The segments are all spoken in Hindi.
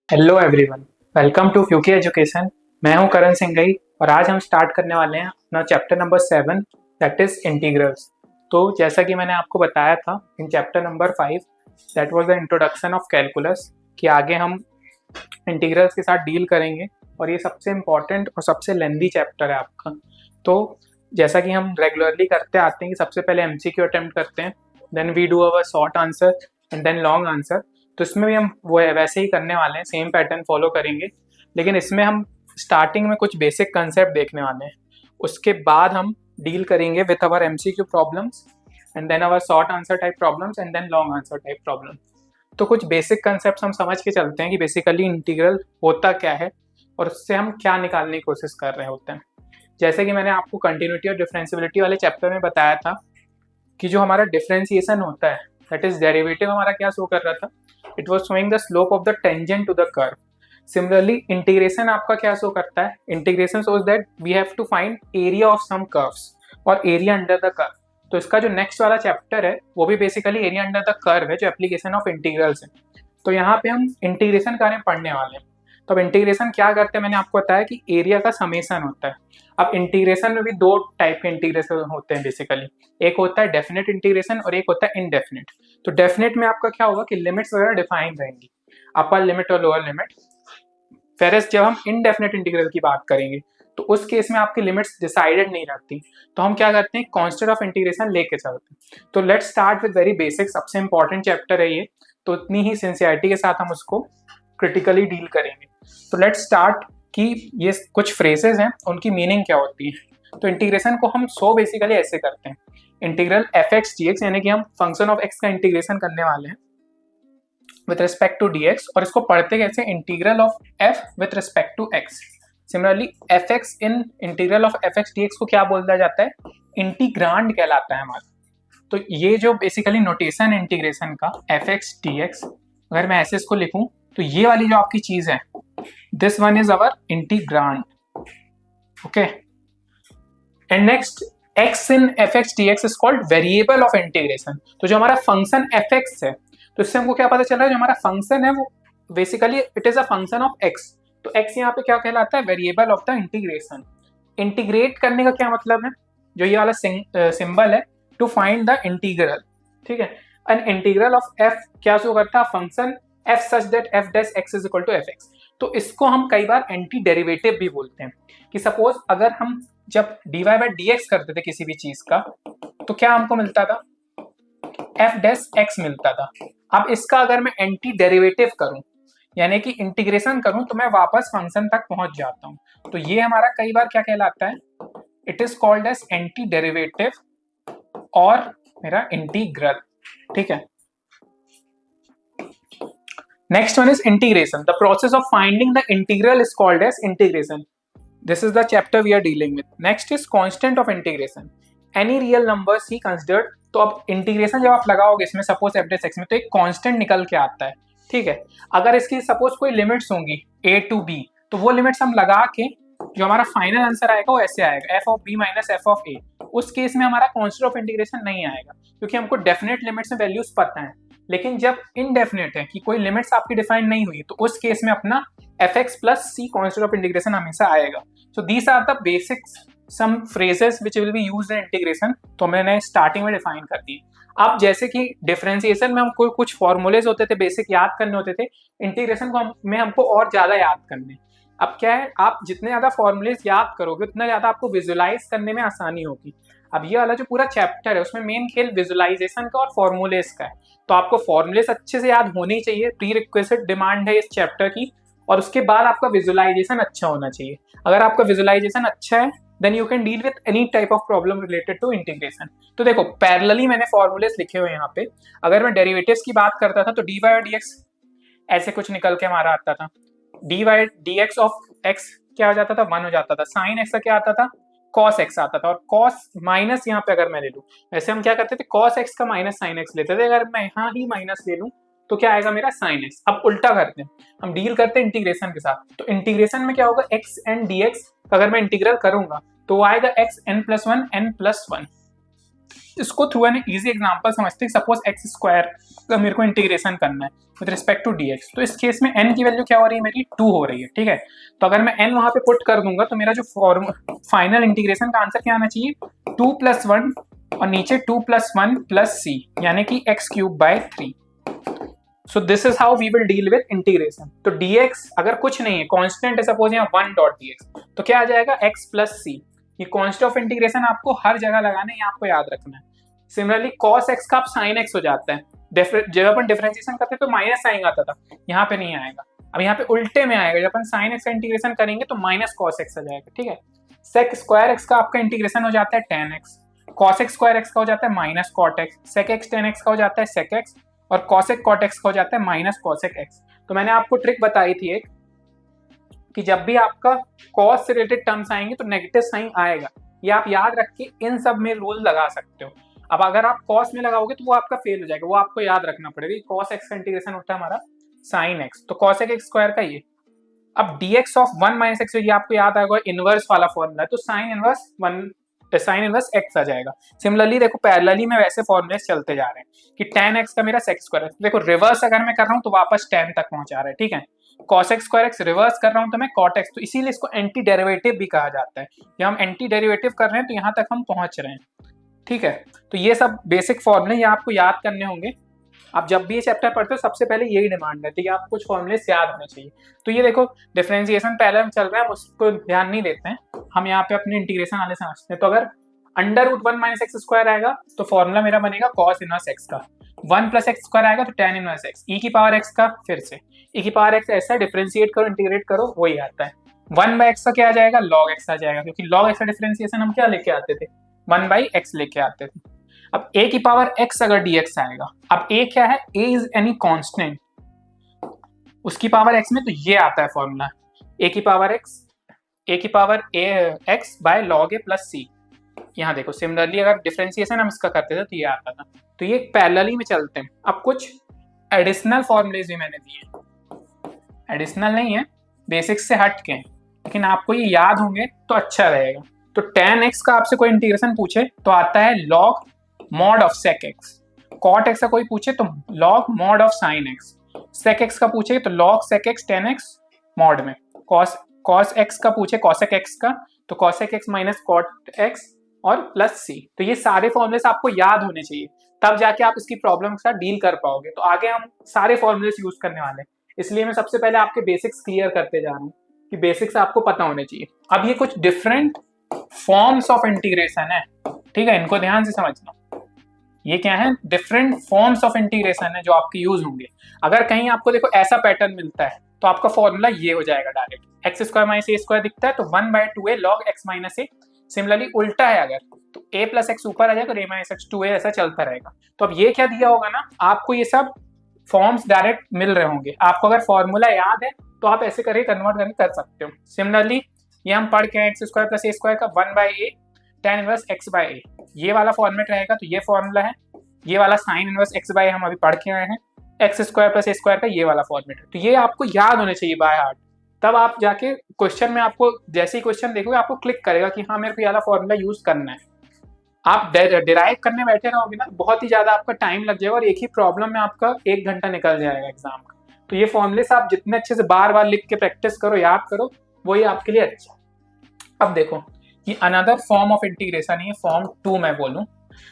हेलो एवरीवन, वेलकम टू फ्यूकी एजुकेशन। मैं हूं करण सिंघई और आज हम स्टार्ट करने वाले हैं अपना chapter number 7 that is integrals. तो जैसा कि मैंने आपको बताया था in chapter number 5 that was the introduction of calculus कि आगे हम इंटीग्रल्स के साथ डील करेंगे और ये सबसे इम्पॉर्टेंट और सबसे लेंदी चैप्टर है आपका। तो जैसा कि हम रेगुलरली करते आते हैं कि सबसे पहले एमसीक्यू अटेम्प्ट करते हैं, then we do our short answer and then long answer. तो इसमें भी हम वो है वैसे ही करने वाले हैं, सेम पैटर्न फॉलो करेंगे, लेकिन इसमें हम स्टार्टिंग में कुछ बेसिक कंसेप्ट देखने वाले हैं। उसके बाद हम डील करेंगे with our MCQ problems and then our short answer type problems and then long answer type problem. तो कुछ बेसिक कंसेप्ट हम समझ के चलते हैं कि बेसिकली इंटीग्रल होता क्या है और उससे हम क्या निकालने की कोशिश कर रहे होते हैं। जैसे कि मैंने आपको कंटिन्यूटी और डिफरेंशियबिलिटी वाले चैप्टर में बताया था कि जो हमारा डिफरेंशिएशन होता है दैट इज डेरिवेटिव हमारा क्या शो कर रहा था, it was showing the slope of the tangent to the curve. Similarly integration आपका क्या शो करता है, integration shows that we have to find area of some curves और एरिया अंडर द कर्व। तो इसका जो नेक्स्ट वाला चैप्टर है वो भी basically area under the curve है, जो एप्लीकेशन ऑफ इंटीग्रल्स है। तो यहाँ पे हम इंटीग्रेशन के बारे में पढ़ने वाले हैं। तो अब इंटीग्रेशन क्या करते हैं, मैंने आपको बताया कि एरिया का समेशन होता है। अब इंटीग्रेशन में भी दो टाइप के इंटीग्रेशन होते हैं बेसिकली, एक होता है डेफिनेट इंटीग्रेशन और एक होता है इनडेफिनेट। तो डेफिनेट में आपका क्या होगा कि लिमिट्स वगैरह डिफाइन रहेंगी, अपर लिमिट और लोअर लिमिट। फेरस जब हम इनडेफिनेट इंटीग्रल की बात करेंगे तो उस केस में आपकी लिमिट्स डिसाइडेड नहीं रहती, तो हम क्या करते हैं कांस्टेंट ऑफ इंटीग्रेशन लेके चलते हैं। तो let's start with very basic, सबसे इंपॉर्टेंट चैप्टर है ये, तो उतनी ही सिंसियरिटी के साथ हम उसको क्रिटिकली डील करेंगे। तो लेट्स स्टार्ट कि ये कुछ फ्रेजेस हैं उनकी मीनिंग क्या होती है। तो इंटीग्रेशन को हम सो बेसिकली ऐसे करते हैं, integral f x d x, यानी कि हम फंक्शन ऑफ एक्स का इंटीग्रेशन करने वाले हैं with respect to d x, और इसको पढ़ते कैसे, integral of f with respect to x. Similarly f x in integral of f x d x को क्या बोला जाता है, इंटीग्रांड कहलाता है हमारा। तो ये जो बेसिकली नोटेशन इंटीग्रेशन का एफ एक्स डी एक्स, अगर मैं ऐसे इसको लिखूं तो ये वाली जो आपकी चीज है this one is our integrand, okay. And next x in fx dx is called variable of integration. तो जो हमारा फंक्शन fx है, तो इससे हमको क्या पता चल रहा है, जो हमारा फंक्शन है वो basically it is a function of x। तो x यहाँ पे क्या कहलाता है, variable of the integration. Integrate करने का क्या मतलब है, जो ये वाला सिंबल है, टू फाइंड द इंटीग्रल, ठीक है। एन इंटीग्रल ऑफ f क्या शो करता है, function f such that f dash x is equal to fx। तो इसको हम कई बार एंटी डेरिवेटिव भी बोलते हैं कि सपोज अगर हम जब dy बाई डी एक्स करते थे किसी भी चीज का, तो क्या हमको मिलता था, f डैश x मिलता था। अब इसका अगर मैं एंटी डेरिवेटिव करूं यानी कि इंटीग्रेशन करूं तो मैं वापस फंक्शन तक पहुंच जाता हूं। तो ये हमारा कई बार क्या कहलाता है, it is called as anti derivative और मेरा इंटीग्रल, ठीक है। Next one is integration, the process of finding the integral is called as integration. This is the chapter we are dealing with. Next is constant of integration. Any real numbers he considered. तो अब इंटीग्रेशन जब आप लगाओगे इसमें सपोज एफ डैश एक्स में, तो एक कांस्टेंट निकल के आता है, ठीक है। अगर इसकी सपोज कोई लिमिट्स होंगी a टू b, तो वो लिमिट्स हम लगा के जो हमारा फाइनल आंसर आएगा वो ऐसे आएगा, f of b minus f of a। उस केस में हमारा कांस्टेंट ऑफ इंटीग्रेशन नहीं आएगा क्योंकि हमको डेफिनेट लिमिट्स में वैल्यूज पता है। लेकिन जब इनडेफिनेट है कि कोई लिमिट्स आपकी डिफाइन नहीं हुई, तो उस केस में अपना f x plus c constant of integration हमेशा आएगा। So these are the basics, some phrases which will be used in integration। तो मैंने स्टार्टिंग में डिफाइन कर दी। अब जैसे कि डिफरेंशिएशन में हमको कुछ फॉर्मूलेज होते थे बेसिक याद करने होते थे, इंटीग्रेशन को में हमको और ज्यादा याद करने। अब क्या है, आप जितने ज्यादा फॉर्मूलेज याद करोगे उतना ज्यादा आपको विजुलाइज करने में आसानी होगी। अब ये वाला जो पूरा चैप्टर है उसमें मेन खेल विजुलाइजेशन का और फॉर्मूलेज का है, तो आपको फॉर्मूलेज अच्छे से याद होने ही चाहिए, प्री रिक्वेस्टेड डिमांड है इस चैप्टर की। और उसके बाद आपका विजुलाइजेशन अच्छा होना चाहिए। अगर आपका विजुलाइजेशन अच्छा है then you can deal with any type of problem related to integration. तो देखो पैरेलली मैंने फॉर्मूलेस लिखे हुए यहाँ पे। अगर मैं डेरिवेटिव्स की बात करता था तो डी वाई डी एक्स ऐसे कुछ निकल के हमारा आता था, d y d x of x क्या हो जाता था, 1 हो जाता था। साइन एक्स का क्या आता था, कॉस एक्स आता था। और कॉस माइनस यहाँ पे अगर मैं ले लूँ, वैसे हम क्या करते थे, कॉस एक्स का माइनस साइन एक्स लेते थे, अगर मैं यहाँ ही माइनस ले लूँ तो क्या आएगा मेरा साइन एक्स। अब उल्टा करते हैं, हम डील करते हैं इंटीग्रेशन के साथ। तो इंटीग्रेशन में क्या होगा, एक्स एंड डी एक्स अगर मैं इंटीग्रल करूंगा तो वो आएगा x n plus one n plus one. इसको थ्रू एन इजी एग्जांपल समझते हैं। सपोज एक्स स्क्वायर का मेरे को इंटीग्रेशन करना है with respect to d x, तो इस केस में एन की वैल्यू क्या हो रही है मेरी 2 हो रही है, ठीक है। तो अगर मैं एन वहां पे पुट कर दूंगा तो मेरा जो फाइनल इंटीग्रेशन का आंसर क्या आना चाहिए, 2 + 1 और नीचे 2 + 1 + c, यानी कि x³/3। So this is how we will deal with integration. तो dx अगर कुछ नहीं है, कांस्टेंट है, सपोज यहाँ 1.dx, तो क्या आ जाएगा x + c। ये कॉन्स्ट ऑफ इंटीग्रेशन आपको हर जगह लगाना है, आपको याद रखना है। सिमिलरली cos x का आप sin x हो जाता है, जब अपन डिफरेंशिएशन करते तो माइनस साइन आता था, यहाँ पे नहीं आएगा। अब यहाँ पे उल्टे में आएगा, जब अपन sin x का इंटीग्रेशन करेंगे तो -cos x आ जाएगा, ठीक है। sec² x का आपका इंटीग्रेशन हो जाता है tan x, cos x² x का हो जाता है -cot x, sec x tan x का हो जाता है sec x, और cosec cot x का हो जाता है -cosec x। तो मैंने आपको ट्रिक बताई थी एक, कि जब भी आपका cos से रिलेटेड टर्म्स आएंगे तो नेगेटिव साइन आएगा, ये आप याद रख के इन सब में रूल लगा सकते हो। अब अगर आप cos में लगाओगे तो वो आपका फेल हो जाएगा, वो आपको याद रखना पड़ेगा। cos x का इंटीग्रेशन होता है हमारा sin x, तो cosec x² का ये। अब dx ऑफ 1 - x, ये आपको याद आएगा इनवर्स वाला फॉर्मूला है, तो sin इनवर्स x आ जाएगा। सिमिलरली देखो पैरेलली में वैसे फॉर्मूले चलते जा रहे हैं कि tan x का मेरा sec², देखो रिवर्स अगर मैं कर रहा हूँ तो वापस tan तक पहुंचा रहा है, ठीक है। cosec² x रिवर्स कर रहा हूँ तो मैं cot x, तो इसीलिए इसको एंटी डेरिवेटिव भी कहा जाता है। जब हम एंटी डेरिवेटिव कर रहे हैं तो यहाँ तक हम पहुंच रहे हैं, ठीक है। तो ये सब बेसिक फॉर्मूले ये आपको याद करने होंगे। आप जब भी ये चैप्टर पढ़ते हो सबसे पहले यही डिमांड रहती है कि आपको कुछ फॉर्मूले याद होने चाहिए। तो ये देखो डिफरेंशिएशन पहले हम चल रहा है, उसको ध्यान नहीं देते हैं, हम यहाँ पे अपने इंटीग्रेशन वाले समझते हैं। तो अगर √1 - x² आएगा तो फॉर्मूला मेरा बनेगा cos इनवर्स x का, 1 + x² आएगा तो tan इनवर्स x, e की पावर x का, फिर से e की पावर x ऐसा डिफरेंशिएट करो, इंटीग्रेट करो, वही आता है। 1/x का क्या आ जाएगा, log x आ जाएगा, क्योंकि log x का डिफरेंशिएशन हम क्या लेके आते थे, 1/x लेके आते थे। अब a की पावर x अगर dx आएगा, अब a क्या है, a इज एनी कांस्टेंट, उसकी पावर x में, तो ये आता है फॉर्मूला a की पावर x/log a + c। यहाँ देखो सिमिलरली अगर डिफरेंशिएशन हम इसका करते थे तो ये आता था। तो ये पैरेलली में चलते हैं। अब कुछ एडिशनल फॉर्मूलेज भी मैंने दिए, एडिशनल नहीं है, बेसिक्स से हट के, लेकिन आपको ये याद होंगे तो अच्छा रहेगा। तो tan x का आपसे कोई इंटीग्रेशन पूछे तो आता है log mod of sec x, cot x का कोई पूछे तो log mod of sin x, sec x का पूछे तो log sec x tan x mod में, cos x का पूछे cosec x का तो cosec x - cot x और +c। तो ये सारे फॉर्मूलेस आपको याद होने चाहिए, तब जाके आप इसकी प्रॉब्लम के साथ डील कर पाओगे। तो आगे हम सारे फॉर्मूलेस यूज करने वाले हैं, इसलिए मैं सबसे पहले आपके बेसिक्स क्लियर करते जा रहा हूँ कि बेसिक्स आपको पता होने चाहिए। अब ये कुछ डिफरेंट फॉर्म्स ऑफ इंटीग्रेशन है, ठीक है, इनको ध्यान से समझना। ये क्या है, डिफरेंट फॉर्म्स ऑफ इंटीग्रेशन है जो आपके यूज होंगे। अगर कहीं आपको देखो ऐसा पैटर्न मिलता है तो आपका फॉर्मूला ये हो जाएगा डायरेक्ट, x² - a² दिखता है तो 1/2a log x - a। Similarly उल्टा है अगर तो a + x ऊपर आ जाएगा और a - x 2a, ऐसा चलता रहेगा। तो अब ये क्या दिया होगा ना, आपको ये सब फॉर्म्स डायरेक्ट मिल रहे होंगे। आपको अगर फॉर्मूला याद है तो आप ऐसे करके कन्वर्ट करके कर सकते हो। सिमिलरली ये हम पढ़ के x² + a² का 1/a tan इनवर्स x/a, ये वाला फॉर्मेट रहेगा। तो ये फॉर्मूला है, ये वाला sin इनवर्स x/a हम अभी पढ़ के आए हैं, x² + a² का ये वाला फॉर्मेट है। तो ये आपको याद होने चाहिए बाय हार्ट, तब आप जाके क्वेश्चन में, आपको जैसे ही क्वेश्चन देखोगे आपको क्लिक करेगा कि हाँ मेरे को ये वाला फॉर्मूला यूज करना है। आप डिराइव करने बैठे रहोगे ना, बहुत ही ज्यादा आपका टाइम लग जाएगा और एक ही प्रॉब्लम में आपका 1 घंटा निकल जाएगा एग्जाम का। तो ये फॉर्मूलेस आप जितने अच्छे से बार बार लिख के प्रैक्टिस करो, याद करो, वही आपके लिए अच्छा। अब देखो ये अनदर फॉर्म ऑफ इंटीग्रेशन है, फॉर्म 2 मैं बोलूं।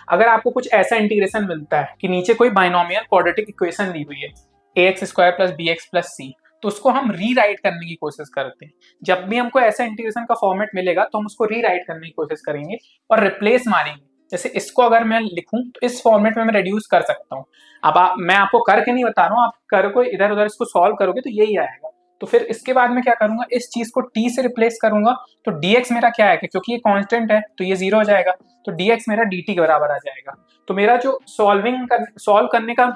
अगर आपको कुछ ऐसा इंटीग्रेशन मिलता है कि नीचे कोई बाइनोमियल क्वाड्रेटिक इक्वेशन दी हुई है, ax² + bx + c, तो उसको हम रीराइट करने की कोशिश करते हैं। जब भी हमको ऐसा इंटीग्रेशन का फॉर्मेट मिलेगा तो हम उसको रीराइट करने की कोशिश करेंगे और रिप्लेस मारेंगे। जैसे इसको अगर मैं लिखूं तो इस फॉर्मेट में मैं रिड्यूस कर सकता हूँ। अब मैं आपको करके नहीं बता रहा हूँ, आप कर को इधर उधर इसको सॉल्व करोगे तो यही आएगा। तो फिर इसके बाद में क्या करूंगा, इस चीज को t से रिप्लेस करूंगा, तो dx मेरा क्या है, क्योंकि ये कांस्टेंट है तो ये 0 हो जाएगा, तो dx मेरा dt के बराबर आ जाएगा। तो मेरा जो सॉल्व करने का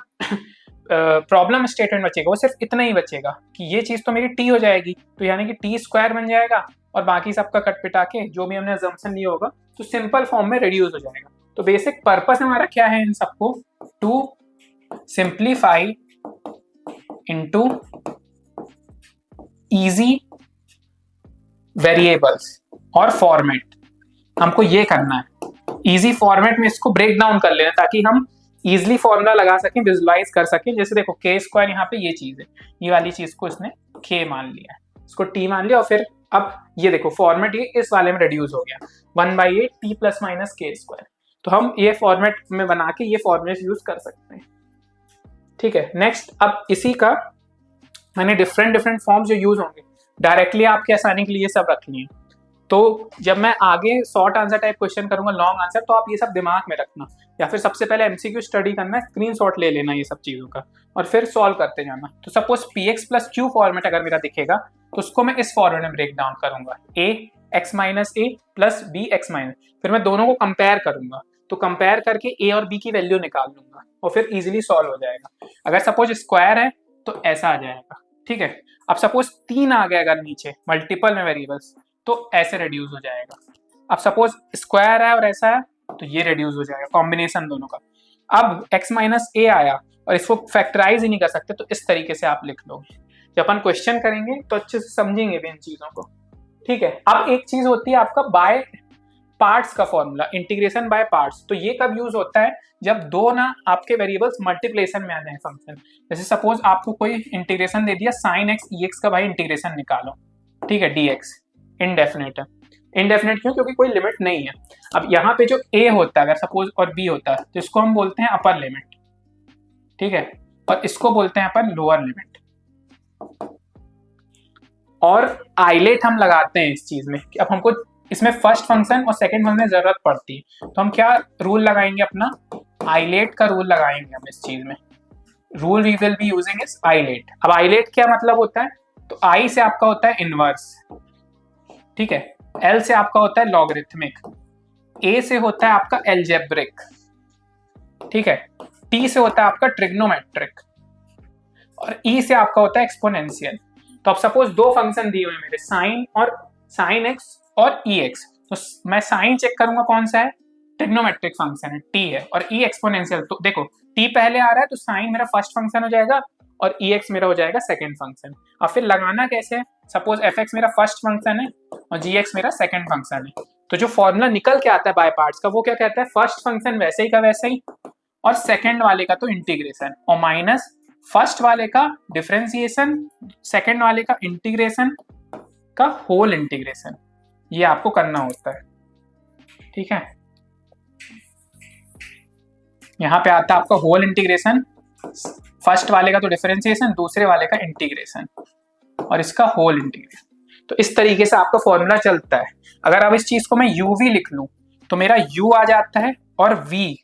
प्रॉब्लम स्टेटमेंट बचेगा वो सिर्फ इतना ही बचेगा कि ये चीज तो मेरी t हो जाएगी, तो यानी कि t² बन जाएगा और बाकी सबका कट पिटा के जो भी हमने अजम्पशन लिया होगा तो सिंपल फॉर्म में रिड्यूस हो जाएगा। तो बेसिक पर्पस हमारा क्या है इन सबको, to simplify into easy variables और फॉर्मेट, हमको ये करना है। इजी फॉर्मेट में इसको ब्रेक डाउन कर लेना ताकि हम इजिली फॉर्मूला लगा सकें, विजुलाइज कर सकें। जैसे देखो के स्क्वायर यहाँ पे ये चीज है, ये वाली चीज को इसने के मान लिया है, इसको टी मान लिया, और फिर अब ये देखो फॉर्मेट ये इस वाले में रिड्यूस हो गया 1/8 टी प्लस माइनस के स्क्वायर। तो हम ये फॉर्मेट में बना के ये फॉर्मूले यूज कर सकते हैं। ठीक है, नेक्स्ट अब इसी का मैंने डिफरेंट फॉर्म जो यूज होंगे डायरेक्टली आपके आसानी के लिए ये सब रखनी है। तो जब मैं आगे शॉर्ट आंसर टाइप क्वेश्चन करूंगा, लॉन्ग आंसर, तो आप ये सब दिमाग में रखना, या फिर सबसे पहले एमसीक्यू स्टडी करना, स्क्रीनशॉट ले लेना ये सब चीज़ों का, और फिर सॉल्व करते जाना। तो suppose P x plus Q format अगर मेरा दिखेगा तो उसको मैं इस फॉर्मेट में ब्रेक डाउन करूंगा, ए एक्स माइनस ए प्लस बी एक्स माइनस, फिर मैं दोनों को कंपेयर करूंगा, तो कंपेयर करके ए और बी की वैल्यू निकाल लूंगा और फिर इजीली सॉल्व हो जाएगा। अगर सपोज स्क्वायर है तो ऐसा आ जाएगा। ठीक है, अब सपोज 3 आ गया अगर नीचे मल्टीपल में वेरिएबल्स, तो ऐसे रिड्यूस हो जाएगा। अब सपोज स्क्वायर है और ऐसा है तो ये रिड्यूस हो जाएगा, कॉम्बिनेशन दोनों का। अब x माइनस ए आया और इसको फैक्टराइज ही नहीं कर सकते, तो इस तरीके से आप लिख लोगे। जब अपन क्वेश्चन करेंगे तो अच्छे से समझेंगे भी इन चीजों को। ठीक है, अब एक चीज होती है आपका बाय पार्ट्स का फॉर्मूला, इंटीग्रेशन बाय पार्ट्स। तो ये कब यूज होता है, जब दो ना आपके वेरिएबल्स मल्टीप्लिकेशन में आ जाए फंक्शन। जैसे सपोज आपको कोई इंटीग्रेशन दे दिया साइन एक्स ई एक्स का, भाई इंटीग्रेशन निकालो, ठीक है, डी एक्स इनडेफिनेट है। इनडेफिनेट क्यों, क्योंकि कोई लिमिट नहीं है। अब यहाँ पे जो ए होता है अगर सपोज और बी होता है तो इसको हम बोलते हैं अपर लिमिट, ठीक है, और इसको बोलते हैं अपन लोअर लिमिट। और आइलेट हम लगाते हैं इस चीज में कि अब हमको इसमें फर्स्ट फंक्शन और सेकंड फंक्शन में जरूरत पड़ती है, तो हम क्या रूल लगाएंगे, अपना आइलेट का रूल लगाएंगे हम इस चीज में। Rule we will be using is ILATE. अब आइलेट क्या मतलब होता है, तो आई से आपका होता है इनवर्स, ठीक है, एल से आपका होता है लॉगरिथमिक, ए से होता है आपका एल्जेब्रिक, ठीक है, टी से होता है आपका ट्रिग्नोमेट्रिक, और ई से आपका होता है एक्सपोनेंशियल। तो अब सपोज दो फंक्शन दिए हुए हैं मेरे, साइन और साइन एक्स और ई एक्स, तो मैं साइन चेक करूंगा कौन सा है, ट्रिग्नोमेट्रिक फंक्शन है टी है, और ई एक्सपोनेंशियल। तो देखो टी पहले आ रहा है तो साइन मेरा फर्स्ट फंक्शन हो जाएगा और ई एक्स मेरा हो जाएगा सेकंड फंक्शन। अब फिर लगाना कैसे है, सपोज एफ एक्स मेरा फर्स्ट फंक्शन है और जी एक्स मेरा सेकंड फंक्शन है, तो जो फॉर्मूला निकल के आता है बाय पार्ट्स का वो क्या कहता है, फर्स्ट फंक्शन वैसे ही का वैसे ही और सेकंड वाले का तो इंटीग्रेशन, और माइनस फर्स्ट वाले का डिफरेंशिएशन, सेकंड वाले का इंटीग्रेशन का होल इंटीग्रेशन। ये आपको करना होता है, ठीक है। यहां पे आता है आपका होल इंटीग्रेशन, फर्स्ट वाले का तो डिफरेंशिएशन, दूसरे वाले का इंटीग्रेशन और इसका होल इंटीग्रेशन। तो इस तरीके से आपका फॉर्मूला चलता है। अगर अब इस चीज को मैं u v लिख लूं तो मेरा u आ जाता है, और v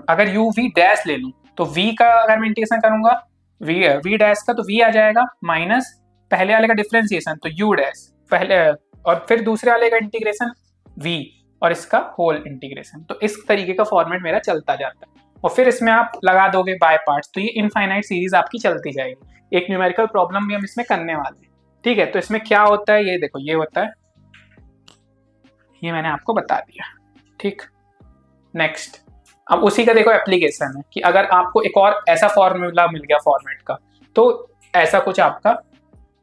अगर u v डैश ले लूं तो v का अगर मैं इंटीग्रेशन करूंगा v डैश का तो v आ जाएगा माइनस पहले वाले का डिफरेंशिएशन तो u डैश पहले, और फिर दूसरे वाले का इंटीग्रेशन v और इसका होल इंटीग्रेशन। तो इस तरीके का फॉर्मेट मेरा चलता जाता है, और फिर इसमें आप लगा दोगे बाय पार्ट्स, तो ये इनफाइनाइट सीरीज आपकी चलती जाएगी। एक न्यूमेरिकल प्रॉब्लम भी हम इसमें करने वाले हैं, ठीक है। तो इसमें क्या होता है, ये देखो ये होता है, ये मैंने आपको बता दिया, ठीक। नेक्स्ट, अब उसी का देखो एप्लीकेशन है कि अगर आपको एक और ऐसा फॉर्मूला मिल गया फॉर्मेट का, तो ऐसा कुछ आपका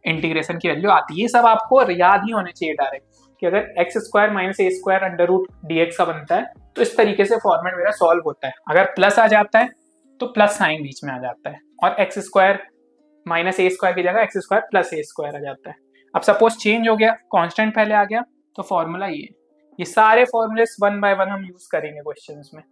इंटीग्रेशन की वैल्यू आती है। ये सब आपको याद ही होने चाहिए डायरेक्ट कि अगर x square minus a square under root d x का बनता है तो इस तरीके से फॉर्मेट मेरा सॉल्व होता है। अगर प्लस आ जाता है तो प्लस साइन बीच में आ जाता है, और x square minus a square की जगह एक्स स्क्वायर प्लस ए स्क्वायर आ जाता है। अब सपोज चेंज हो गया, कांस्टेंट पहले आ गया, तो फॉर्मूला ये सारे फॉर्मूले 1 बाय 1 हम यूज करेंगे क्वेश्चंस में,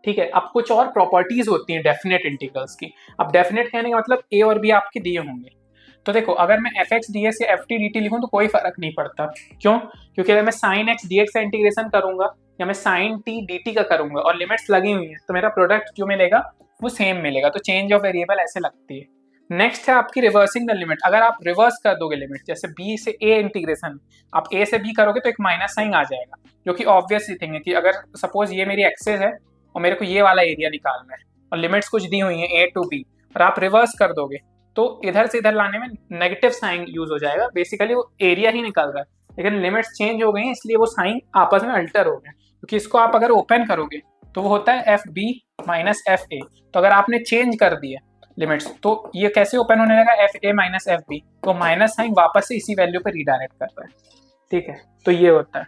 ठीक है। अब कुछ और प्रॉपर्टीज होती हैं डेफिनेट इंटीग्रल्स की। अब डेफिनेट कहने का मतलब ए और बी आपके दिए होंगे, तो देखो अगर मैं एफ एक्स डी एक्स या एफ टी डी टी लिखूँ तो कोई फर्क नहीं पड़ता। क्यों? क्योंकि अगर मैं साइन एक्स डी एक्स का इंटीग्रेशन करूंगा या मैं साइन टी डी टी का करूंगा और लिमिट्स लगी हुई हैं, तो मेरा प्रोडक्ट जो मिलेगा वो सेम मिलेगा। तो चेंज ऑफ वेरिएबल ऐसे लगती है। नेक्स्ट है आपकी रिवर्सिंग द लिमिट। अगर आप रिवर्स कर दोगे लिमिट, जैसे बी से ए इंटीग्रेशन, आप ए से बी करोगे तो एक माइनस साइन आ जाएगा, जो कि ऑब्वियस ही थिंग है कि अगर सपोज ये मेरी एक्सेस है और मेरे को ये वाला एरिया निकालना है और लिमिट्स कुछ दी हुई है ए टू बी, और आप रिवर्स कर दोगे तो इधर से इधर लाने में नेगेटिव साइन यूज हो जाएगा। बेसिकली वो एरिया ही निकल रहा है, लेकिन लिमिट्स चेंज हो गई हैं इसलिए वो साइन आपस में अल्टर हो गए। क्योंकि इसको आप अगर ओपन करोगे तो वो होता है f b minus f a. तो अगर आपने चेंज कर दिया लिमिट्स तो ये कैसे ओपन होने लगा, f a minus f b, तो माइनस साइन वापस से इसी वैल्यू पे रीडायरेक्ट कर रहा है, ठीक है। तो ये होता है।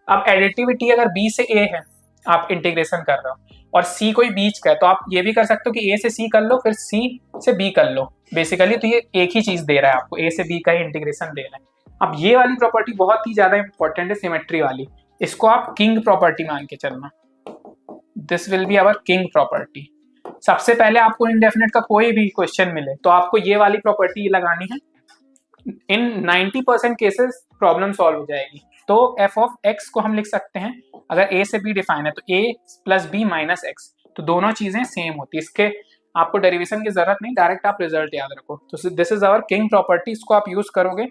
अब एडिटिविटी अगर b से a है, आप इंटीग्रेशन कर रहे हो, और c कोई बीच का है, तो आप ये भी कर सकते हो कि a से c कर लो, फिर c से b कर लो बेसिकली। तो ये एक ही चीज दे रहा है आपको, a से b का ही इंटीग्रेशन दे रहा है। अब ये वाली प्रॉपर्टी बहुत ही ज्यादा इंपॉर्टेंट है, सिमेट्री वाली। इसको आप किंग प्रॉपर्टी मान के चलना। This will be our king property. सबसे पहले आपको इनडेफिनेट का कोई भी क्वेश्चन मिले तो आपको ये वाली प्रॉपर्टी लगानी है। इन 90% केसेस प्रॉब्लम सॉल्व हो जाएगी। तो f ऑफ x को हम लिख सकते हैं, अगर a से b डिफाइन है तो a plus b minus x, तो दोनों चीजें सेम होती है। इसके आपको डेरिवेशन की जरूरत नहीं, डायरेक्ट आप रिजल्ट याद रखो। तो this is our king property. इसको आप यूज करोगे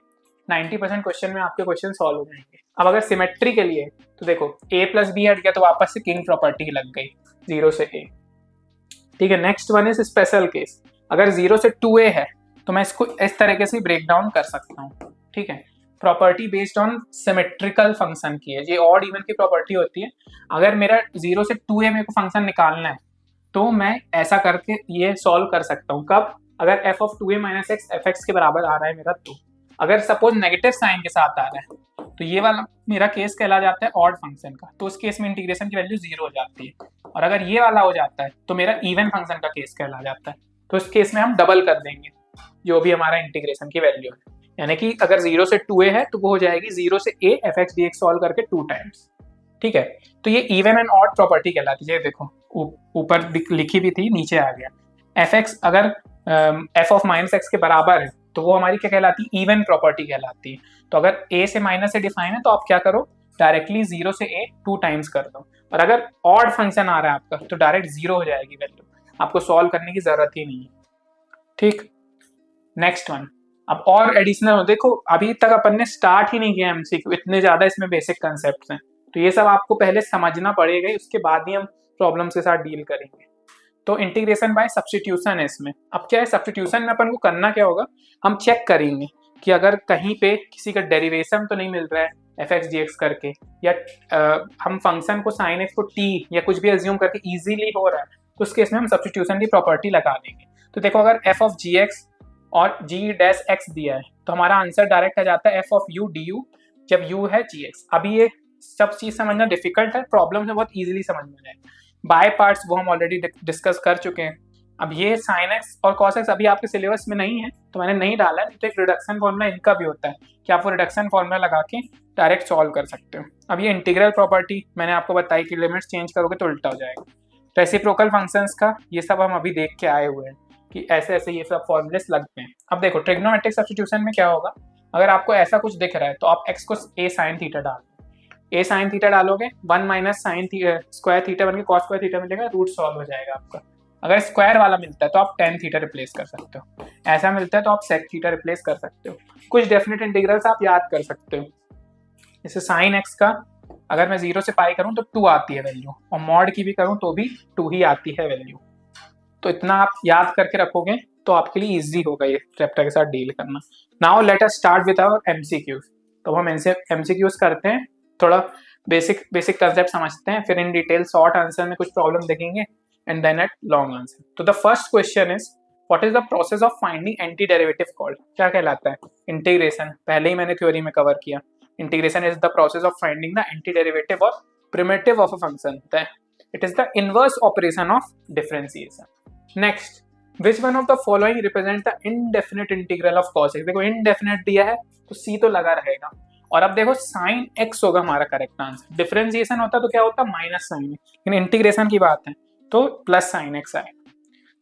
90% क्वेश्चन में आपके क्वेश्चन सॉल्व हो जाएंगे। अब अगर सिमेट्री के लिए तो देखो a प्लस बी हट गया तो वापस से किंग प्रॉपर्टी लग गई, 0 से a। ठीक है, next one is special case. अगर 0 से 2a है तो मैं इसको इस तरीके से ब्रेक डाउन कर सकता हूँ। ठीक है, property based on symmetrical function की है, ये ऑड इवन की प्रॉपर्टी होती है। अगर मेरा 0 से 2a मेरे को फंक्शन निकालना है तो मैं ऐसा करके ये सॉल्व कर सकता हूँ। कब? अगर f of 2a minus x F x के बराबर आ रहा है मेरा, तो अगर सपोज नेगेटिव साइन के साथ आ रहा है तो ये वाला मेरा केस कहला जाता है ऑड फंक्शन का, तो उस केस में इंटीग्रेशन की वैल्यू 0 हो जाती है। और अगर ये वाला हो जाता है तो मेरा इवन फंक्शन का केस कहला जाता है, तो इस केस में हम डबल कर देंगे जो भी हमारा इंटीग्रेशन की वैल्यू है। यानी कि अगर 0 से 2a है तो वो हो जाएगी 0 से a F x d x solve करके 2 टाइम्स। ठीक है, तो ये इवन एंड ऑड प्रॉपर्टी कहलाती है। देखो ऊपर लिखी भी थी, नीचे आ गया। एफ एक्स अगर एफ ऑफ माइनस एक्स के बराबर है तो वो हमारी क्या कहलाती है? इवन प्रॉपर्टी कहलाती है। तो अगर a से माइनस से डिफाइन है तो आप क्या करो, डायरेक्टली 0 से a 2 टाइम्स कर दो। और अगर ऑड फंक्शन आ रहा है आपका तो डायरेक्ट 0 हो जाएगी वैल्यू, आपको सॉल्व करने की जरूरत ही नहीं है। ठीक, नेक्स्ट वन। अब और एडिशनल देखो, अभी तक अपन ने स्टार्ट ही नहीं किया एमसीक्यू, इतने ज्यादा इसमें बेसिक कंसेप्ट्स हैं, तो ये सब आपको पहले समझना पड़ेगा, उसके बाद ही हम प्रॉब्लम्स के साथ डील करेंगे। तो इंटीग्रेशन बाय सब्स्टिट्यूशन है इसमें। अब क्या है, सब्स्टिट्यूशन में अपन को करना क्या होगा, हम चेक करेंगे कि अगर कहीं पे किसी का डेरिवेशन तो नहीं मिल रहा है एफ एक्स डी एक्स करके, या हम फंक्शन को साइन एक्स को टी या कुछ भी एज्यूम करके इजीली हो रहा है, तो उस केस में हम सब्स्टिट्यूशन की प्रॉपर्टी लगा देंगे। तो देखो अगर एफ ऑफ जी एक्स और जी डैश एक्स दिया है तो हमारा आंसर डायरेक्ट आ जाता है F of U D you, जब यू है जी एक्स। अभी ये सब चीज समझना डिफिकल्ट है, प्रॉब्लम से बहुत इजीली समझ में जाए। बाय पार्ट्स वो हम ऑलरेडी डिस्कस कर चुके हैं। अब ये साइन एक्स और कॉस एक्स अभी आपके सिलेबस में नहीं है तो मैंने नहीं डाला है, तो एक रिडक्शन फॉर्मूला इनका भी होता है कि आप वो रिडक्शन फॉर्मूला लगा के डायरेक्ट सॉल्व कर सकते हो। अब ये इंटीग्रल प्रॉपर्टी मैंने आपको बताई कि लिमिट्स चेंज करोगे तो उल्टा हो जाएगा। रेसिप्रोकल फंक्शंस का ये सब हम अभी देख के आए हुए हैं कि ऐसे ऐसे ये सब फॉर्मूलेस लगते हैं। अब देखो ट्रिग्नोमेट्रिक सब्स्टिट्यूशन में क्या होगा, अगर आपको ऐसा कुछ दिख रहा है तो आप x को a साइन थीटा डाल दो। a साइन थीटा डालोगे 1 माइनस साइन स्क्वायर थीटा बन के कॉस स्क्वायर थीटा मिलेगा, रूट सॉल्व हो जाएगा आपका। अगर स्क्वायर वाला मिलता है तो आप टेन थीटा रिप्लेस कर सकते हो, ऐसा मिलता है तो आप सेक थीटा रिप्लेस कर सकते हो। कुछ डेफिनेट इंटीग्रल्स आप याद कर सकते हो, जैसे साइन एक्स का अगर मैं 0 से पाई करूँ तो 2 आती है वैल्यू, और मॉड की भी करूँ तो भी 2 ही आती है वैल्यू। तो इतना आप याद करके रखोगे तो आपके लिए इजी होगा ये चैप्टर के साथ डील करना। Now let us start with our MCQs. तो हम एमसीक्यूज करते हैं, थोड़ा बेसिक कंसेप्ट समझते हैं, फिर इन डिटेल शॉर्ट आंसर में कुछ प्रॉब्लम देखेंगे and then at long answer. तो the first question is what is the process of finding anti derivative called. क्या कहलाता है? इंटीग्रेशन। पहले ही मैंने थ्योरी में कवर किया, integration is the process of finding the anti derivative और primitive of a function. It is the inverse operation of differentiation. Next, which one of the following represent the indefinite integral of cos x। देखो इनडेफिनिट दिया है तो c तो लगा रहेगा, और अब देखो साइन x होगा हमारा करेक्ट आंसर। डिफरेंशिएशन होता तो क्या होता? माइनस साइन, लेकिन इंटीग्रेशन की बात है तो प्लस साइन x आएगा।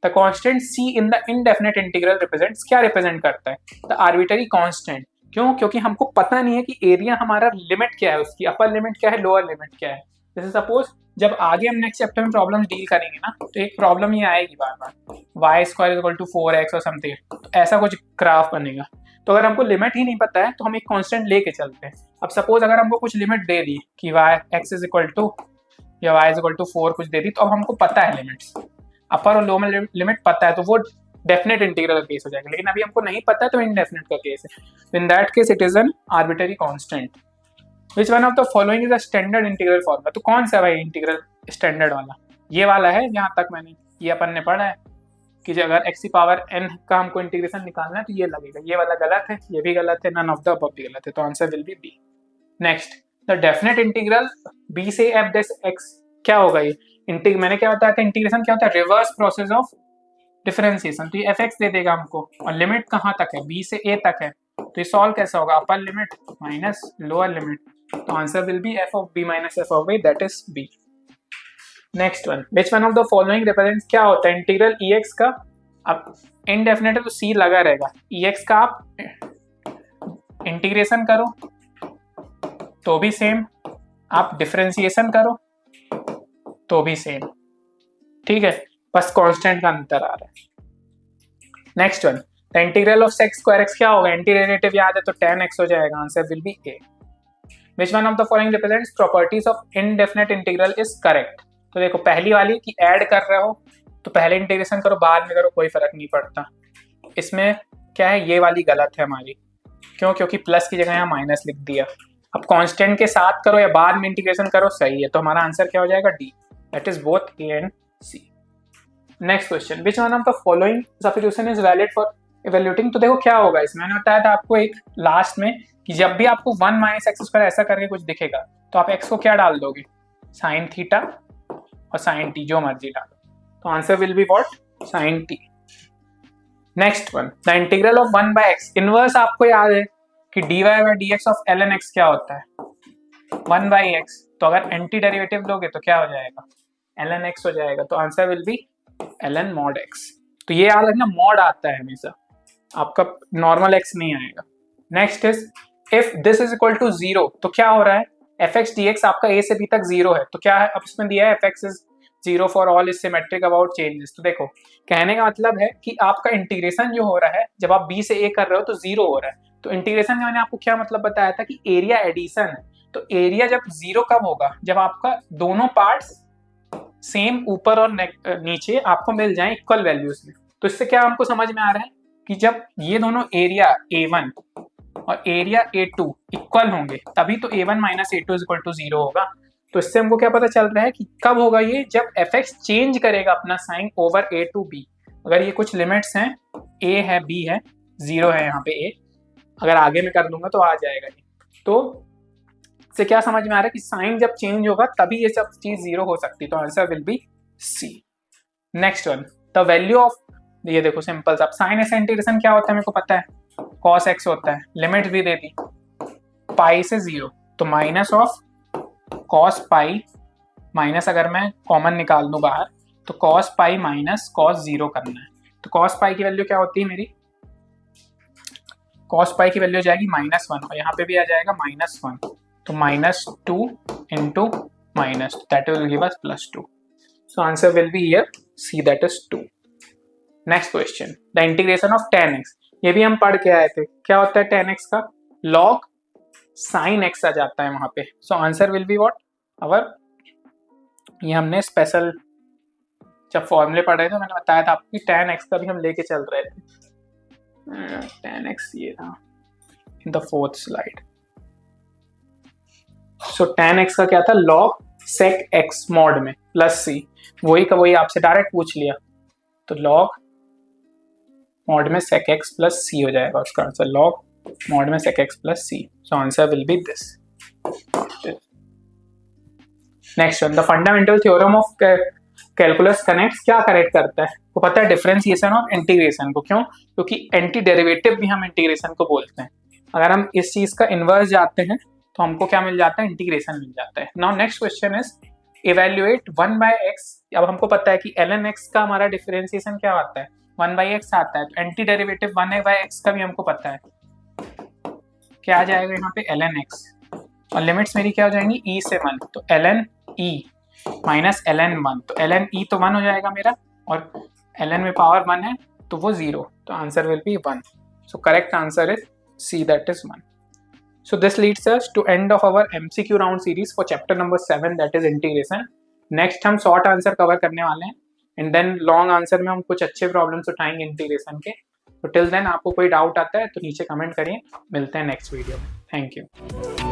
The constant c in the indefinite integral represents, क्या रिप्रेजेंट करता है? The arbitrary constant. क्यों? क्योंकि हमको पता नहीं है कि एरिया हमारा लिमिट क्या है, उसकी अपर लिमिट क्या है, लोअर लिमिट क्या है। जैसे सपोज जब आगे हम नेक्स्ट चैप्टर में प्रॉब्लम डील करेंगे ना, तो एक प्रॉब्लम ये आएगी बार बार, y square equal to 4x और समथिंग, तो ऐसा कुछ ग्राफ बनेगा। तो अगर हमको लिमिट ही नहीं पता है तो हम एक कांस्टेंट लेके चलते हैं। अब सपोज अगर हमको कुछ लिमिट दे दी कि y x is equal to या वाई इज इक्वल टू 4 कुछ दे दी, तो अब हमको पता है लिमिट्स, अपर और लोअर लिमिट पता है, तो वो डेफिनेट इंटीग्रल का केस हो जाएगा। लेकिन अभी हमको नहीं पता है तो इनडेफिनेट का केस है। In that case it is an arbitrary constant. Which one of the following is a standard integral formula. तो कौन सा भाई इंटीग्रल स्टैंडर्ड वाला? ये वाला है, जहाँ तक मैंने ये अपन ने पढ़ा है कि जो अगर x की पावर n का हमको इंटीग्रेशन निकालना है तो ये लगेगा। ये वाला गलत है, ये भी गलत है, नन ऑफ द अबव भी गलत है, तो answer will be b. Next, the definite integral b से एफ दिस एक्स क्या होगा ये मैंने क्या बताया था इंटीग्रेशन क्या होता है रिवर्स प्रोसेस ऑफ डिफरेंशिएशन। तो ये एफ एक्स दे देगा हमको और लिमिट कहाँ तक है बी से ए तक है तो ये सॉल्व कैसा होगा upper limit minus lower limit तो answer will be f of b minus f of a that is b. Next one which one of the following represents क्या होता है इंटीग्रल ई एक्स का अब इनडेफिनेट है तो सी लगा रहेगा ई एक्स का आप इंटीग्रेशन करो तो भी सेम आप डिफरेंशिएशन करो तो भी सेम ठीक है बस कांस्टेंट का अंतर आ रहा है। Next one the integral of sec square x क्या होगा एंटी डेरिवेटिव याद है तो tan x हो जाएगा answer will B a। Which one of the following represents properties of indefinite integral is correct. तो देखो पहली वाली कि ऐड कर रहे हो तो पहले इंटीग्रेशन करो बाद में करो कोई फर्क नहीं पड़ता। इसमें क्या है ये वाली गलत है हमारी क्यों क्योंकि प्लस की जगह यहाँ माइनस लिख दिया। अब कांस्टेंट के साथ करो या बाद में इंटीग्रेशन करो सही है तो हमारा आंसर क्या हो जाएगा d that is both a and c. Next question which one of the following substitution is valid for evaluating. तो देखो क्या होगा इसमें मैंने बताया था आपको एक लास्ट में कि जब भी आपको 1 माइनस एक्स स्क्वायर ऐसा करके कुछ दिखेगा तो आप एक्स को क्या डाल दोगे साइन थीटा और साइन टी जो मर्जी डालो तो answer will be what sine t. Next one the integral of 1 by x inverse आपको याद है कि dy by dx of ln x क्या होता है 1 बाई एक्स तो अगर एंटी डेरिवेटिव लोगे तो क्या हो जाएगा ln x हो जाएगा तो answer will B ln mod x। तो ये याद रखना मॉड आता है हमेशा आपका नॉर्मल x नहीं आएगा। Next is if this is equal to 0 तो क्या हो रहा है एफ एक्स डी एक्स आपका a से b तक 0 है तो क्या है अब इसमें दिया है f x is 0 for all is symmetric about changes. तो देखो कहने का मतलब है कि आपका इंटीग्रेशन जो हो रहा है जब आप b से a कर रहे हो तो 0 हो रहा है तो इंटीग्रेशन का मैंने आपको क्या मतलब बताया था कि एरिया एडिशन है तो एरिया जब 0 कब होगा जब आपका दोनों पार्ट्स सेम ऊपर और नीचे आपको मिल जाए इक्वल वैल्यूज में। तो इससे क्या हमको समझ में आ रहा है कि जब ये दोनों एरिया A1 और एरिया A2 इक्वल होंगे तभी तो A1 minus A2 is equal to 0 होगा। तो इससे हमको क्या पता चल रहा है कि कब होगा ये जब fx चेंज करेगा अपना sign over A to B। अगर ये कुछ लिमिट्स हैं A है B है 0 है यहाँ पे A अगर आगे में कर दूंगा तो आ जाएगा ये। तो से क्या समझ में आ रहा है कि साइन जब चेंज होगा तभी ये सब चीज 0 हो सकती है तो answer will be c. Next one the value of ये देखो सिंपल सा साइन एक्स इंटीग्रेशन क्या होता है मेरे को पता है कॉस एक्स होता है लिमिट भी दे दी पाई से 0 तो minus of cos pi minus अगर मैं कॉमन निकाल दूं बाहर तो कॉस पाई माइनस कॉस 0 करना है तो कॉस पाई की वैल्यू क्या होती है मेरी कॉस पाई की वैल्यू हो जाएगी -1 और यहाँ पे भी आ जाएगा -1 तो -2 into minus that will give us +2 so answer will be here see that is 2। Next question the integration of tan x ये भी हम पढ़ के आए थे क्या होता है tan x का log sin x आ जाता है वहां पे so answer will be what our ये हमने स्पेशल जब फॉर्मूले पढ़ रहे थे मैंने बताया था आपकी tan x का भी हम लेके चल रहे थे tan x ये था in the 4th slide. So tan x का क्या था log sec x मॉड में प्लस c वही का वही आपसे डायरेक्ट पूछ लिया तो log मॉड में sec x प्लस c हो जाएगा उसका आंसर log मॉड में sec x plus c so answer will B this. Next one the fundamental theorem of calculus connects क्या करेक्ट करता है वो पता है डिफरेंशिएशन और इंटीग्रेशन को क्यों क्योंकि एंटी डेरिवेटिव भी हम इंटीग्रेशन को बोलते हैं। अगर हम इस चीज का इन्वर्स जाते हैं तो हमको क्या मिल जाता है इंटीग्रेशन मिल जाता है। Now next question is evaluate 1 by x अब हमको पता है कि ln x का हमारा डिफरेंशिएशन क्या आता है 1 बाई एक्स आता है तो एंटी डेरिवेटिव 1 बाई एक्स का भी हमको पता है क्या आ जाएगा यहाँ पे ln x और लिमिट्स मेरी क्या हो जाएंगी e से 1 तो ln e माइनस ln 1 तो ln e तो 1 हो जाएगा मेरा और ln में पावर 1 है तो वो 0 तो answer will B 1 so correct answer is see that is 1। So this leads us to end of our MCQ round series for chapter number 7 that is integration. Next हम short answer cover करने वाले हैं and then long answer में हम कुछ अच्छे problems उठाएंगे integration के। तो till then आपको कोई doubt आता है तो नीचे comment करिए मिलते हैं next video में। Thank you.